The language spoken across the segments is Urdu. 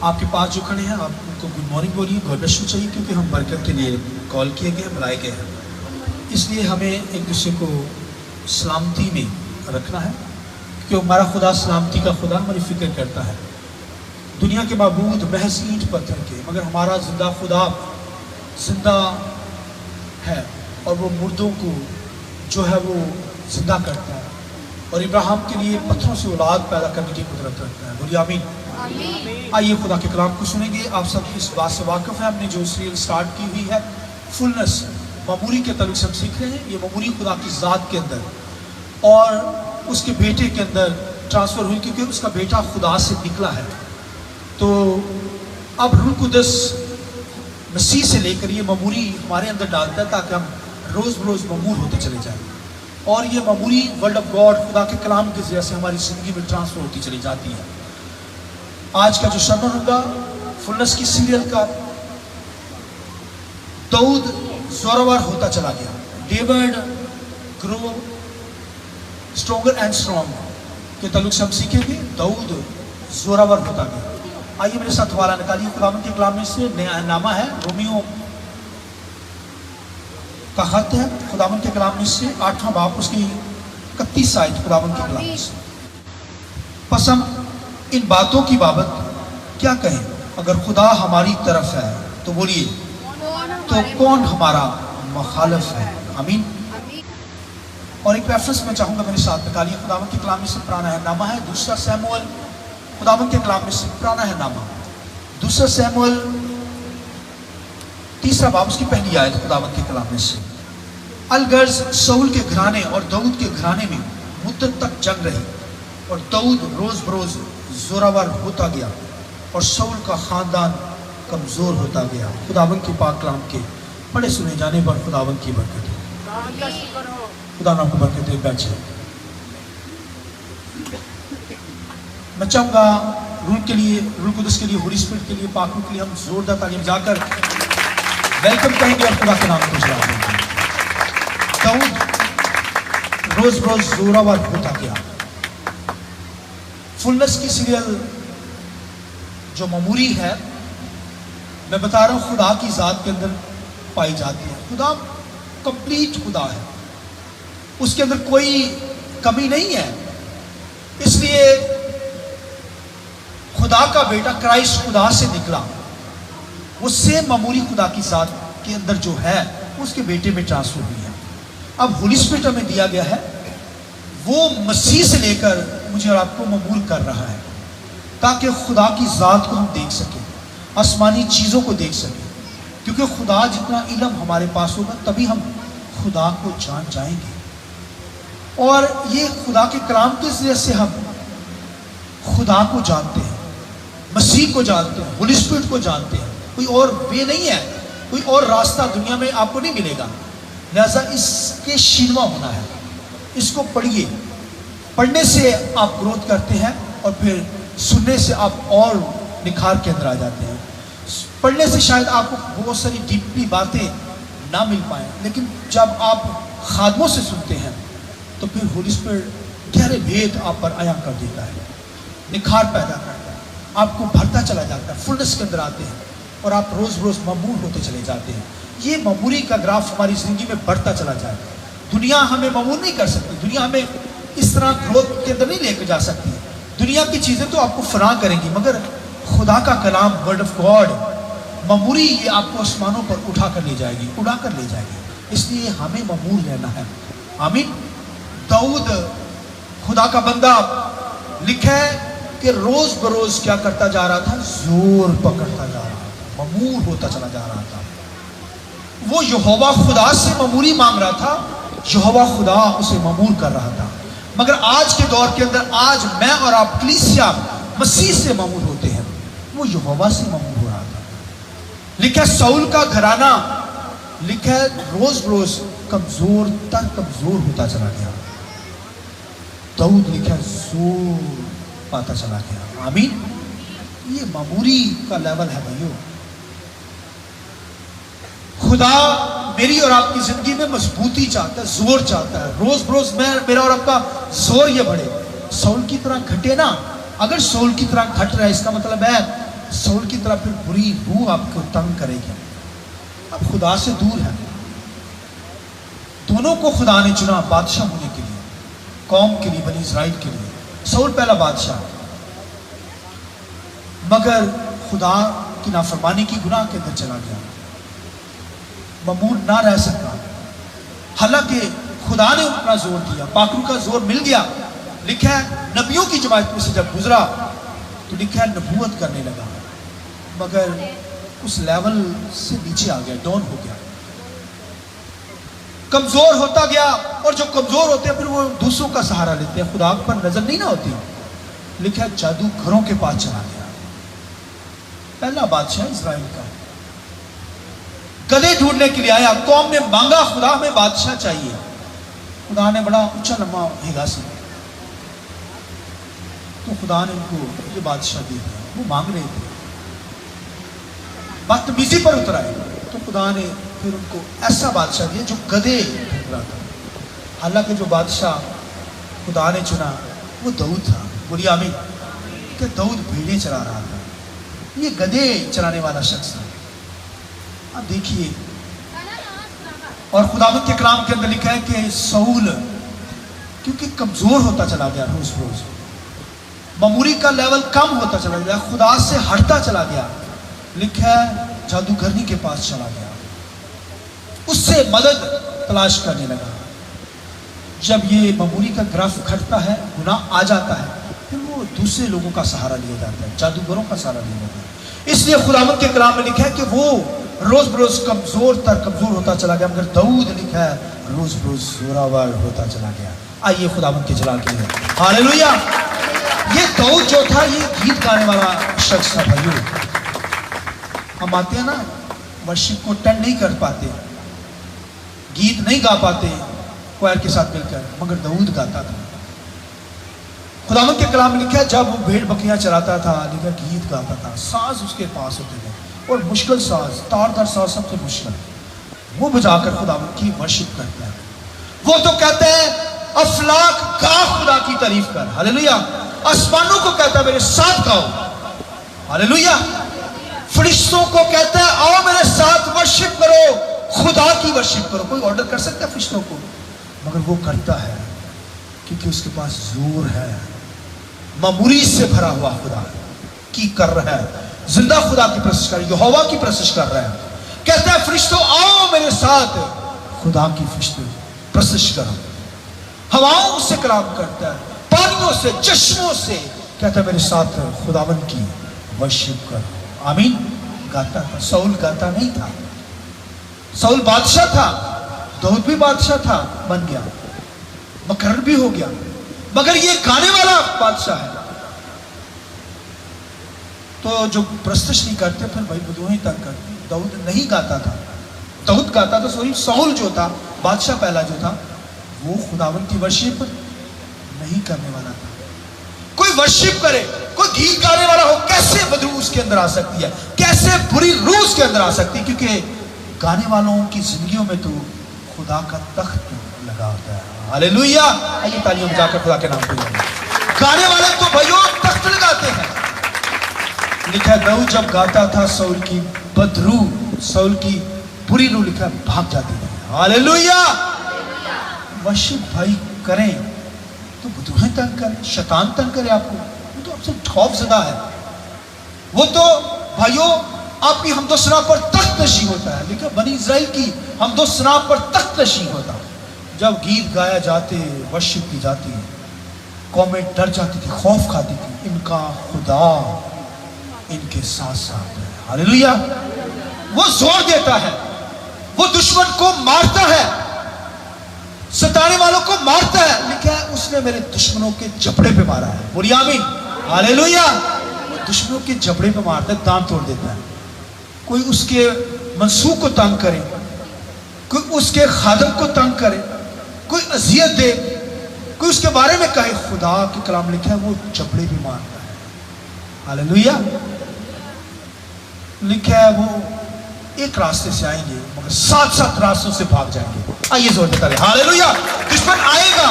آپ کے پاس جو کھڑے ہیں آپ ان کو گڈ مارننگ بولیے، گاڈ بلیس یو چاہیے، کیونکہ ہم برکت کے لیے کال کیے گئے، بلائے گئے ہیں، اس لیے ہمیں ایک دوسرے کو سلامتی میں رکھنا ہے، کیونکہ ہمارا خدا سلامتی کا خدا ہماری فکر کرتا ہے۔ دنیا کے معبود محض اینٹ پتھر کے، مگر ہمارا زندہ خدا زندہ ہے، اور وہ مردوں کو جو ہے وہ زندہ کرتا ہے، اور ابراہیم کے لیے پتھروں سے اولاد پیدا کرنے کی قدرت رکھتا ہے۔ بولیے آمین۔ آئیے خدا کے کلام کو سنیں گے۔ آپ سب اس بات سے واقف ہیں، ہم نے جو سیریل سٹارٹ کی ہوئی ہے فلنس، معمولی کے تعلق سے ہم سیکھ رہے ہیں۔ یہ معمولی خدا کی ذات کے اندر اور اس کے بیٹے کے اندر ٹرانسفر ہوئی، کیونکہ اس کا بیٹا خدا سے نکلا ہے۔ تو اب روح القدس مسیح سے لے کر یہ معمولی ہمارے اندر ڈالتا ہے تاکہ ہم روز بروز معمول ہوتے چلے جائیں، اور یہ معمولی ورڈ آف گاڈ خدا کے کلام کے ذریعے سے ہماری زندگی میں ٹرانسفر ہوتی چلی جاتی ہے۔ آج کا جو سرمن ہوگا فلنس کی سیریل کا، داؤد زورور ہوتا چلا گیا، David grow stronger and strong کے تعلق سے ہم سیکھیں گے۔ داؤد زورور ہوتا گیا۔ آئیے میرے ساتھ حوالہ نکالیے خداوند کے کلام میں سے، نیا نامہ ہے رومیو کا خط ہے خداوند کے کلام میں سے 8واں باب اس کی 31 آیت خداوند کے کلام میں سے۔ پس ہم ان باتوں کی بابت کیا کہیں؟ اگر خدا ہماری طرف ہے تو بولیے تو کون ہمارا مخالف ہے؟ آمین۔ اور ایک ریفرنس میں چاہوں گا میرے ساتھ نکالیے خداوند کے کلام میں سے، پرانا ہے نامہ ہے 2 سیموئیل، خداوند کے کلام میں سے پرانا ہے نامہ 2 سیموئیل 3 باب اس کی پہلی آیت خداوند کے کلام میں سے۔ الغرض ساؤل کے گھرانے اور داؤد کے گھرانے میں مدت تک جنگ رہی، اور داؤد روز بروز زورآور ہوتا گیا، اور ساؤل کا خاندان کمزور ہوتا گیا۔ خداوند کے پاک کلام کے پڑھے سنے جانے پر خداوند کی برکت ہو۔ خدا آپ کو برکت دے۔ بیٹھے میں چاہوں گا روح کے لیے، روح القدس کے لیے، ہولی اسپرٹ کے لیے، پاک روح کے لیے ہم زوردار تعلیم جا کر ویلکم کہیں گے اور خدا کے نام کو جلا دیں گے۔ داؤد روز بروز زورآور ہوتا گیا۔ فلنس کی سیریل جو معمولی ہے، میں بتا رہا ہوں خدا کی ذات کے اندر پائی جاتی ہے۔ خدا کمپلیٹ خدا ہے، اس کے اندر کوئی کمی نہیں ہے، اس لیے خدا کا بیٹا کرائسٹ خدا سے نکلا، وہ سیم معمولی خدا کی ذات کے اندر جو ہے اس کے بیٹے میں ٹرانسفر ہوئی ہے۔ اب ہولی اسپرٹ ہمیں دیا گیا ہے، وہ مسیح سے لے کر مجھے اور آپ کو معمول کر رہا ہے تاکہ خدا کی ذات کو ہم دیکھ سکیں، آسمانی چیزوں کو دیکھ سکیں، کیونکہ خدا جتنا علم ہمارے پاس ہوگا تبھی ہم خدا کو جان جائیں گے۔ اور یہ خدا کے کلام کے ذریعے سے ہم خدا کو جانتے ہیں، مسیح کو جانتے ہیں، ہولی اسپرٹ کو جانتے ہیں۔ کوئی اور وے نہیں ہے، کوئی اور راستہ دنیا میں آپ کو نہیں ملے گا، لہذا اس کے شینوا ہونا ہے۔ اس کو پڑھیے، پڑھنے سے آپ گروتھ کرتے ہیں، اور پھر سننے سے آپ اور نکھار کے اندر آ جاتے ہیں۔ پڑھنے سے شاید آپ کو بہت ساری ڈیپلی باتیں نہ مل پائیں، لیکن جب آپ خادموں سے سنتے ہیں تو پھر ہولی اسپرٹ گہرے بھید آپ پر عیاں کر دیتا ہے، نکھار پیدا کرتا ہے، آپ کو بھرتا چلا جاتا ہے، فلنس کے اندر آتے ہیں، اور آپ روز روز معمول ہوتے چلے جاتے ہیں۔ یہ معمولی کا گراف ہماری زندگی میں بڑھتا چلا جائے گا۔ دنیا ہمیں معمول نہیں کر سکتی، دنیا ہمیں اس طرح گروتھ کے اندر نہیں لے کے جا سکتی۔ دنیا کی چیزیں تو آپ کو فراہم کریں گی، مگر خدا کا کلام ورڈ آف گاڈ معمولی یہ آپ کو آسمانوں پر اٹھا کر لے جائے گی، اڑا کر لے جائے گی۔ اس لیے ہمیں معمول رہنا ہے۔ آمین۔ داؤد خدا کا بندہ لکھا ہے کہ روز بروز کیا کرتا جا رہا تھا؟ زور پکڑتا جا رہا تھا، معمول ہوتا چلا جا رہا تھا۔ وہ یہوہ خدا سے معمولی مانگ رہا تھا، یہوہ خدا اسے معمول کر رہا تھا۔ مگر آج کے دور کے اندر آج میں اور آپ کلیسیا مسیح سے معمول ہوتے ہیں، وہ یہوہ سے معمول ہو رہا تھا۔ لکھا ہے ساؤل کا گھرانہ، لکھا ہے روز بروز کمزور تر کمزور ہوتا چلا گیا۔ داؤد لکھا ہے زور پاتا چلا گیا۔ آمین۔ یہ معمولی کا لیول ہے بھائیو۔ خدا میری اور آپ کی زندگی میں مضبوطی چاہتا ہے، زور چاہتا ہے، روز بروز میرا اور آپ کا زور یہ بڑھے، ساؤل کی طرح گھٹے نا، اگر سول کی طرح گھٹ رہا ہے اس کا مطلب ہے سول کی طرح پھر بری روح آپ کو تنگ کرے گی، اب خدا سے دور ہے۔ دونوں کو خدا نے چنا بادشاہ ہونے کے لیے، قوم کے لیے، بنی اسرائیل کے لیے۔ سول پہلا بادشاہ، مگر خدا کی نافرمانی کی گناہ کے اندر چلا گیا، ممون نہ رہ سکا۔ حالانکہ خدا نے اپنا زور دیا، پاکرو کا زور مل گیا۔ لکھا ہے نبیوں کی جماعت میں سے جب گزرا تو لکھا ہے نبوت کرنے لگا، مگر اس لیول سے نیچے آ گیا، ڈاؤن ہو گیا، کمزور ہوتا گیا۔ اور جو کمزور ہوتے ہیں پھر وہ دوسروں کا سہارا لیتے ہیں، خدا پر نظر نہیں نہ ہوتی۔ لکھا ہے جادوگروں کے پاس چلا گیا، پہلا بادشاہ اسرائیل کا، گدھے ڈھونڈنے کے لیے آیا۔ قوم نے مانگا خدا میں بادشاہ چاہیے، خدا نے بڑا اونچا لمبا بھیگا سی، تو خدا نے ان کو یہ بادشاہ دے دیا۔ وہ مانگ رہے تھے، بدتمیزی پر اتر آئے، تو خدا نے پھر ان کو ایسا بادشاہ دیا جو گدھے ڈھونڈ رہا تھا۔ حالانکہ جو بادشاہ خدا نے چنا وہ داؤد تھا، بولیے آمین، کہ داؤد بھیڑیں چلا رہا تھا، یہ گدھے چلانے والا شخص تھا۔ اب دیکھیے، اور خداوند کے کلام کے اندر لکھا ہے کہ سول کیونکہ کمزور ہوتا چلا گیا، روز روز معمولی کا لیول کم ہوتا چلا گیا، خدا سے ہٹتا چلا گیا۔ لکھا ہے جادوگرنی کے پاس چلا گیا، اس سے مدد تلاش کرنے لگا۔ جب یہ معمولی کا گراف گھٹتا ہے، گناہ آ جاتا ہے، پھر وہ دوسرے لوگوں کا سہارا لیا جاتا ہے، جادوگروں کا سہارا لیا جاتا ہے۔ اس لیے خداوند کے کلام میں لکھا ہے کہ وہ روز بروز کمزور ہوتا چلا گیا، مگر داؤد لکھا ہے روز بروز زوراور ہوتا چلا گیا۔ آئیے خداوند کے جلال کے لیے ہاللویا۔ یہ داؤد جو تھا یہ گیت گانے والا شخص تھا۔ بھائیو، ہم آتے ہیں نا ورشپ کو اٹینڈ نہیں کر پاتے، گیت نہیں گا پاتے کوائر کے ساتھ مل کر، مگر داؤد گاتا تھا۔ خداوند کے کلام میں لکھا ہے جب وہ بھیڑ بکریاں چراتا تھا، لکھا گیت گاتا تھا، ساز اس کے پاس ہوتے تھے، اور مشکل ساز، تار در ساز سب سے مشکل، وہ بجا کر خداوند کی ورشپ کرتا ہے۔ وہ تو کہتے ہیں افلاک گا خدا کی تعریف کر، ہاللویا۔ آسمانوں کو کہتا ہے میرے ساتھ گاؤ، ہاللویا۔ فرشتوں کو کہتا ہے آؤ میرے ساتھ ورشپ کرو، خدا کی ورشپ کرو۔ کوئی آرڈر کر سکتا ہے فرشتوں کو؟ مگر وہ کرتا ہے کیونکہ اس کے پاس زور ہے، معمولی سے بھرا ہوا خدا کی کر رہا ہے، زندہ خدا کی پرستش کر رہا ہے، یہوہ کی پرستش کر رہا ہے۔ کہتا ہے فرشتوں آؤ میرے ساتھ خدا کی پرستش کرو۔ ہواؤں سے کلام کرتا ہے، پانیوں سے، چشموں سے، کہتا ہے میرے ساتھ خداوند کی ورشپ کرو۔ آمین۔ گاتا تھا، سول گاتا نہیں تھا، سول بادشاہ تھا، داؤد بھی بادشاہ تھا، بن گیا، مقرر بھی ہو گیا، مگر یہ گانے والا بادشاہ ہے۔ تو جو پرستش نہیں کرتے پھر بھائی بدوہیں تک کرتے۔ داؤد نہیں گاتا تھا، داؤد گاتا تھا، سوری سول جو تھا بادشاہ پہلا جو تھا وہ خداوند کی ورشپ نہیں کرنے والا تھا۔ کوئی ورشپ کرے، کوئی گیت گانے والا ہو، کیسے بدرو اس کے اندر آ سکتی ہے، کیسے بری روح اس کے اندر آ سکتی ہے؟ کیونکہ گانے والوں کی زندگیوں میں تو خدا کا تخت لگا ہوتا ہے، ہاللویا۔ آئیے تالیاں بجا کر خدا کے نام پہ گانے والے تو بھائیوں تخت لگاتے ہیں۔ لکھا ہے داؤد جب گاتا تھا سول کی بدرو، سول کی بری روح لکھا ہے بھاگ جاتی ہے، ہاللویا۔ ورشپ بھائی کریں تو بدروہیں تنگ کریں، شیطان تنگ کرے آپ کو، وہ تو آپ سے خوف زدہ ہے، وہ تو بھائیوں آپ کی حمد و ثنا پر تخت نشین ہوتا ہے۔ لیکن بنی اسرائیل کی حمد و ثنا پر تخت نشین ہوتا، جب گیت گایا جاتے، ورشپ کی جاتی، قومیں ڈر جاتی تھی، خوف کھاتی تھی، ان کا خدا ان کے ساتھ ساتھ ہے، ہاللویا۔ وہ زور دیتا ہے، وہ دشمن کو مارتا ہے، ستانے والوں کو مارتا ہے۔ لکھا ہے اس نے میرے دشمنوں کے جبڑے پہ مارا ہے، بولیے آمین، ہاللویا۔ وہ دشمنوں کے جبڑے پہ مارتا ہے، دانت توڑ دیتا ہے۔ کوئی اس کے منسوخ کو تنگ کرے، کوئی اس کے خادم کو تنگ کرے، کوئی اذیت دے، کوئی اس کے بارے میں کہے، خدا کے کلام لکھا ہے وہ جبڑے بھی مارتا ہے، ہاللویا۔ لکھا ہے وہ ایک راستے سے آئیں گے مگر 7 راستوں سے بھاگ جائیں گے۔ آئیے زور دیتا رہے، ہاللویا۔ دشمن آئے گا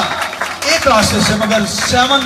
ایک راستے سے مگر 7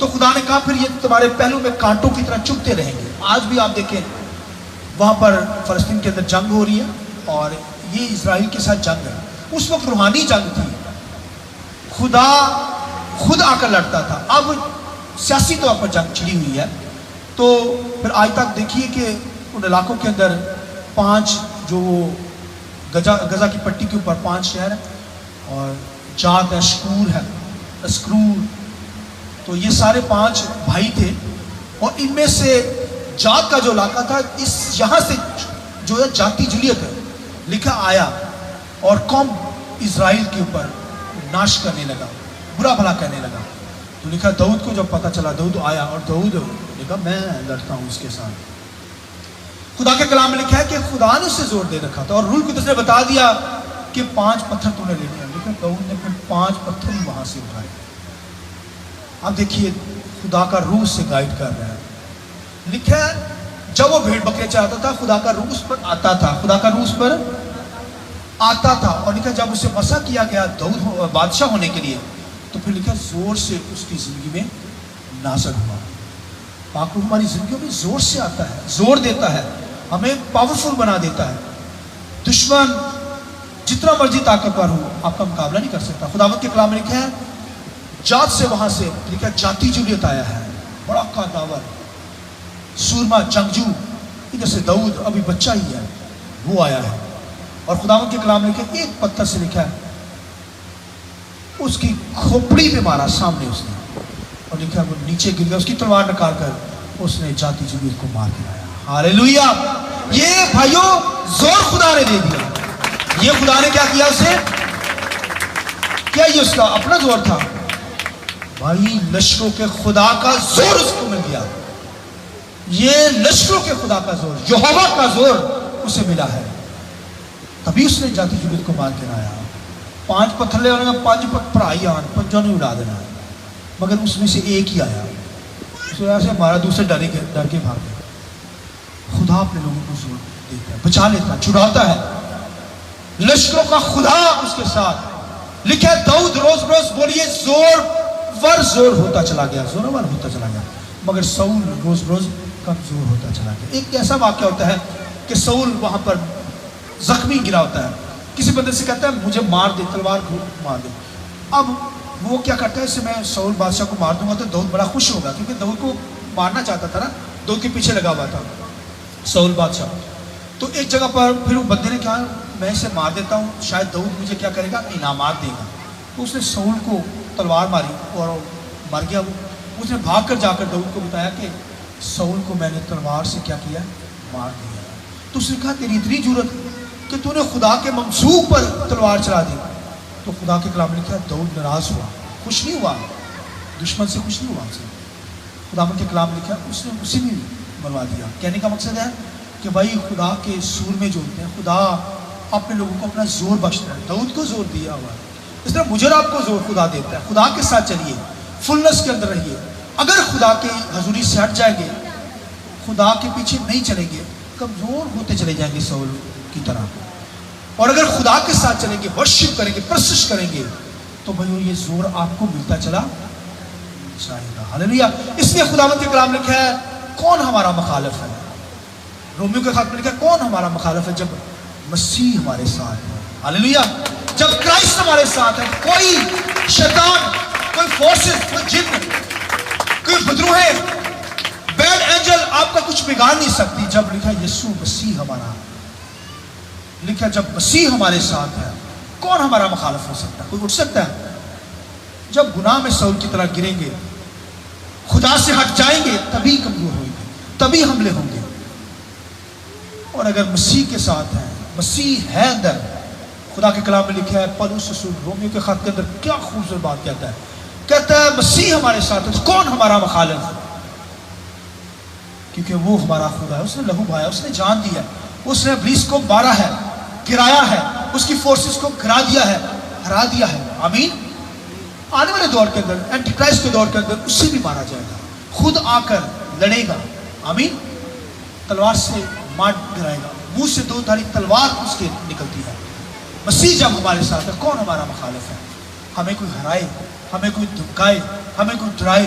تو خدا نے کہا پھر یہ تمہارے پہلو میں کانٹوں کی طرح چبھتے رہیں گے. آج بھی آپ دیکھیں وہاں پر فلسطین کے اندر جنگ ہو رہی ہے اور یہ اسرائیل کے ساتھ جنگ ہے. اس وقت روحانی جنگ تھی, خدا خود آ کر لڑتا تھا. اب سیاسی طور پر جنگ چھڑی ہوئی ہے. تو پھر آج تک دیکھیے کہ ان علاقوں کے اندر 5 جو غزہ کی پٹی کے اوپر 5 شہر ہیں اور جات ہے, شکور ہے, اسکرور, تو یہ سارے 5 بھائی تھے. اور ان میں سے جات کا جو علاقہ تھا, اس یہاں سے جو ہے جاتی جلیت ہے لکھا آیا اور قوم اسرائیل کے اوپر ناش کرنے لگا, برا بھلا کہنے لگا. تو لکھا داؤد کو جب پتہ چلا, داؤد آیا اور داؤد نے کہا میں لڑتا ہوں اس کے ساتھ. خدا کے کلام میں لکھا ہے کہ خدا نے اسے زور دے رکھا تھا اور روح القدس نے بتا دیا کہ 5 پتھر تو نے لینے ہیں. لیکن داؤد نے پھر 5 پتھر ہی وہاں سے اٹھائے. اب دیکھیے خدا کا روح سے گائیڈ کر رہا ہے. لکھا ہے جب وہ بھیڑ بکرے چاہتا تھا خدا کا روح اس پر آتا تھا, خدا کا روح اس پر آتا تھا. اور لکھا جب اسے مسا کیا گیا داؤد بادشاہ ہونے کے لیے, تو پھر لکھا زور سے اس کی زندگی میں نازل ہوا. پاک روح ہماری زندگیوں میں زور سے آتا ہے, زور دیتا ہے, ہمیں پاورفل بنا دیتا ہے. دشمن جتنا مرضی طاقتور ہو آپ کا مقابلہ نہیں کر سکتا. خداوند کے کلام میں لکھا ہے جات سے وہاں سے لکھا جاتی جولیت آیا ہے, بڑا قاداور, سورما, جنگجو. ادھر سے داؤد ابھی بچہ ہی ہے, وہ آیا ہے. اور خداوند کے کلام میں لکھا ایک پتھر سے لکھا ہے اس کی کھوپڑی پہ مارا سامنے اس نے, اور لکھا وہ نیچے گر گیا. اس کی تلوار نکال کر اس نے جاتی جولیت کو مار کے لایا. ہاللیلویا. یہ بھائیوں زور خدا نے دے دیا. یہ خدا نے کیا کیا اسے, کیا یہ اس کا اپنا زور تھا؟ بھائی لشکروں کے خدا کا زور اس کو مل گیا. یہ لشکروں کے خدا کا زور, یہوہ کا زور اسے ملا ہے. تبھی اس نے جاتی جولیت کو مار کے لایا. 5 پتھر لے آنے, 5 پرائی آن 5 نے اڑا دینا, مگر اس میں سے ایک ہی آیا. اس وجہ سے ہمارا دوسرے ڈر کے بھاگ گئے. خدا اپنے لوگوں کو زور دیتا ہے, بچا لیتا ہے, چھڑاتا ہے. لشکروں کا خدا اس کے ساتھ. لکھا ہے داؤد روز روز بولیے زور ور زور ہوتا چلا گیا, زورور ہوتا چلا گیا, مگر ساؤل روز روز کمزور ہوتا چلا گیا. ایک ایسا واقعہ ہوتا ہے کہ ساؤل وہاں پر زخمی گرا ہوتا ہے. کسی بندے سے کہتا ہے مجھے مار دے, تلوار کو مار دے. اب وہ کیا کرتا ہے, اس سے میں ساؤل بادشاہ کو مار دوں گا تو داؤد بڑا خوش ہوگا, کیونکہ داؤد کو مارنا چاہتا تھا نا, داؤد کے پیچھے لگا ہوا تھا ساؤل بادشاہ. تو ایک جگہ پر پھر وہ بندے نے کہا میں اسے مار دیتا ہوں, شاید داؤد مجھے کیا کرے گا, انعامات دے گا. تو اس نے ساؤل کو تلوار ماری اور مر گیا وہ. اس نے بھاگ کر جا کر داؤد کو بتایا کہ ساؤل کو میں نے تلوار سے کیا کیا, مار دیا. تو اس نے کہا تیری اتنی جرت کہ تو نے خدا کے ممسوح پر تلوار چلا دی. تو خدا کے کلام نے کہا داؤد ناراض ہوا, خوش نہیں ہوا, دشمن سے خوش نہیں ہوا. خدا کے کلام لکھا اس نے اسی میں مروا دیا. کہنے کا مقصد ہے کہ بھائی خدا کے سور میں جو ہوتے ہیں, خدا اپنے لوگوں کو اپنا زور بخشتا ہے. داؤد کو زور دیا ہوا ہے, اس طرح مجھے آپ کو زور خدا دیتا ہے. خدا کے ساتھ چلیے, فلنس کے اندر رہیے. اگر خدا کے حضوری سے ہٹ جائیں گے, خدا کے پیچھے نہیں چلیں گے, کمزور ہوتے چلے جائیں گے ساؤل کی طرح. اور اگر خدا کے ساتھ چلیں گے, ورشپ کریں گے, پرستش کریں گے, تو بھائیو یہ زور آپ کو ملتا چلا جائے گا. ہاللیلویا. اس لیے خداوند کے کلام لکھا ہے کون ہمارا مخالف ہے. رومیو کے خط میں لکھا ہے کون ہمارا مخالف ہے, جب مسیح ہمارے ساتھ ہے. ہاللیلویا. جب کرائسٹ ہمارے ساتھ ہے, کوئی شیطان, کوئی فورسز, کوئی جن, کوئی بدروہیں, بیڈ اینجل آپ کا کچھ بگاڑ نہیں سکتی. جب لکھا یسوع مسیح ہمارا, لکھا جب مسیح ہمارے ساتھ ہے کون ہمارا مخالف ہو سکتا ہے, کوئی اٹھ سکتا ہے. جب گناہ میں ساؤل کی طرح گریں گے, خدا سے ہٹ جائیں گے, تبھی کمزور ہوئیں گے, تبھی حملے ہوں گے. اور اگر مسیح کے ساتھ ہیں, مسیح ہے اندر, خدا کے کلام میں لکھا ہے پولس رسول رومیو کے خط کے اندر کیا خوبصورت بات کہتا ہے, کہتا ہے مسیح ہمارے ساتھ ہے تو کون ہمارا مخالف ہے, کیونکہ وہ ہمارا خدا ہے. اس نے لہو بہایا, اس نے جان دیا, اس نے ابلیس کو مارا ہے, گرایا ہے, اس کی فورسز کو گرا دیا ہے, ہرا دیا ہے. آمین. آنے والے دور کے اندر, اینٹی کرائسٹ کے دور کے اندر اسے بھی مارا جائے گا, خود آ کر لڑے گا. آمین. تلوار سے مار گرائے گا, منہ سے 2 دھاری تلوار اس کے نکلتی ہے. مسیح جب ہمارے ساتھ ہے کون ہمارا مخالف ہے. ہمیں کوئی ہرائے, ہمیں کوئی دھمکائے, ہمیں کوئی ڈرائے,